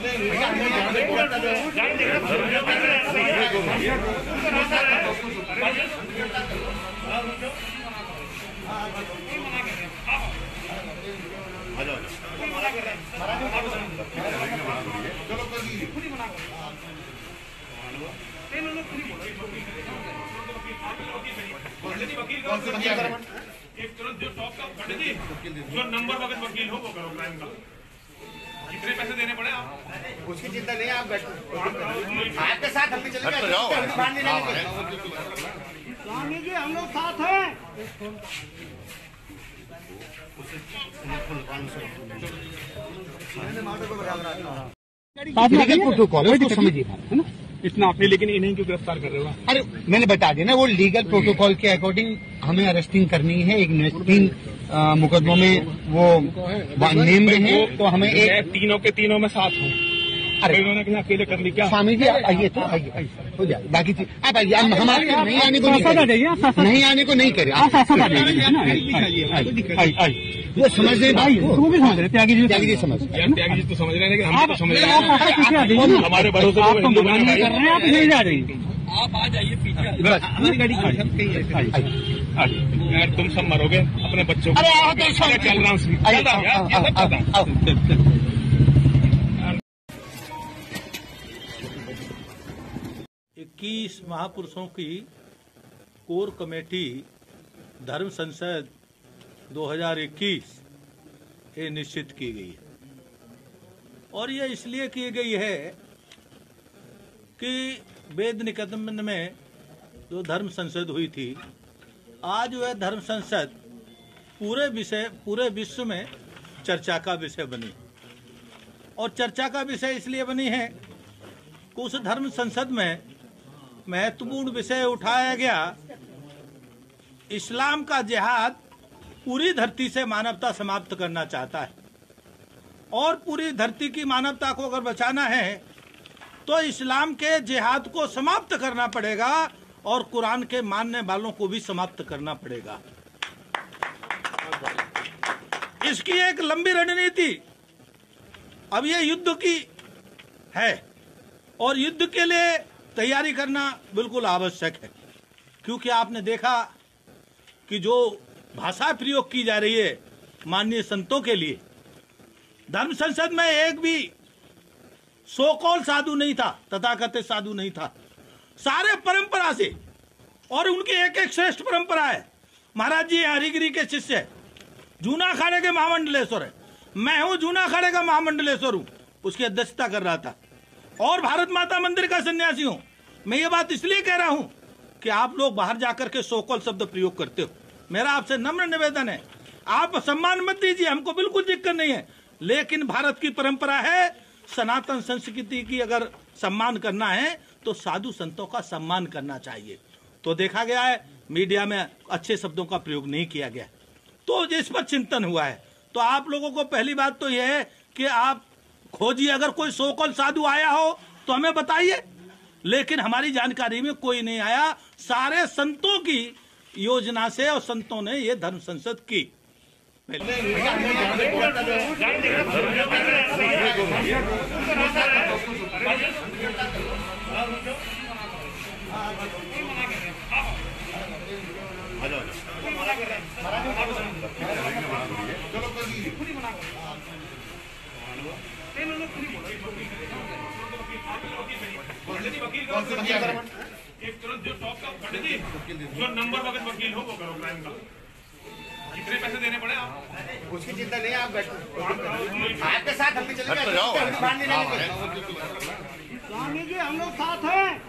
जो नंबर वक्त वकील हो वो करो क्राइम का। कितने पैसे देने पड़े आप उसकी चिंता नहीं, आप आपके साथ हम भी चलेंगे। स्वामी जी हम लोग साथ हैं। प्रोटोकॉल है, समझिए है ना इतना आपने, लेकिन इन्हीं क्यों गिरफ्तार कर रहे हो? अरे मैंने बता दिया ना, वो लीगल प्रोटोकॉल के अकॉर्डिंग हमें अरेस्टिंग करनी है। एक 3 मुकदमों में वो नेम्ड है, तो हमें एक तीनों के तीनों में साथ हूँ। अरे इन्होंने कहीं अकेले कर ली क्या? स्वामी जी आइए, तो आइए हो जाए बाकी चीज। आप आइए, हमारे नहीं आने को नहीं आने को नहीं करे। वो समझ रहे भाई, वो भी समझ रहे, त्यागी जी समझ, त्यागी जी तो समझ रहे हैं, लेकिन हम तो समझ रहे हैं। हमारे भरोसे आप कर रहे हैं, आप नहीं जा रही। आप आ जाइए पीछे, हमारी गाड़ी यार तुम सब मरोगे अपने बच्चों को। अरे चल रहा हूँ 21 महापुरुषों की कोर कमेटी धर्म संसद 2021 ये निश्चित की गई है, और ये इसलिए की गई है कि वेद निकेतन में जो धर्म संसद हुई थी, आज वह धर्म संसद पूरे विश्व में चर्चा का विषय बनी। और चर्चा का विषय इसलिए बनी है कि उस धर्म संसद में महत्वपूर्ण विषय उठाया गया, इस्लाम का जिहाद पूरी धरती से मानवता समाप्त करना चाहता है, और पूरी धरती की मानवता को अगर बचाना है तो इस्लाम के जिहाद को समाप्त करना पड़ेगा, और कुरान के मानने वालों को भी समाप्त करना पड़ेगा। इसकी एक लंबी रणनीति अब ये युद्ध की है, और युद्ध के लिए तैयारी करना बिल्कुल आवश्यक है, क्योंकि आपने देखा कि जो भाषा प्रयोग की जा रही है माननीय संतों के लिए, धर्म संसद में एक भी सो-कॉल्ड साधु नहीं था, तथाकथित साधु नहीं था। सारे परंपरा से, और उनकी एक एक श्रेष्ठ परंपरा है। महाराज जी हरिगिरी के शिष्य है, जूना अखाड़े के महामंडलेश्वर है, मैं हूं जूना अखाड़े का महामंडलेश्वर हूं, उसकी अध्यक्षता कर रहा था, और भारत माता मंदिर का सन्यासी हूं। मैं ये बात इसलिए कह रहा हूं कि आप लोग बाहर जाकर के सो-कॉल्ड शब्द प्रयोग करते हो। मेरा आपसे नम्र निवेदन है, आप सम्मान मत दीजिए, हमको बिल्कुल दिक्कत नहीं है, लेकिन भारत की परंपरा है, सनातन संस्कृति की अगर सम्मान करना है तो साधु संतों का सम्मान करना चाहिए। तो देखा गया है मीडिया में अच्छे शब्दों का प्रयोग नहीं किया गया, तो इस पर चिंतन हुआ है। तो आप लोगों को पहली बात तो यह है कि आप खोजिए, अगर कोई सो-कॉल्ड साधु आया हो तो हमें बताइए, लेकिन हमारी जानकारी में कोई नहीं आया। सारे संतों की योजना से और संतों ने ये धर्म संसद की। जो नंबर वक्त वकील हो वो करो क्राइम का। कितने पैसे देने पड़े आप उसकी चिंता नहीं, आप आपके साथ हम भी चलेंगे। स्वामी जी हम लोग साथ हैं।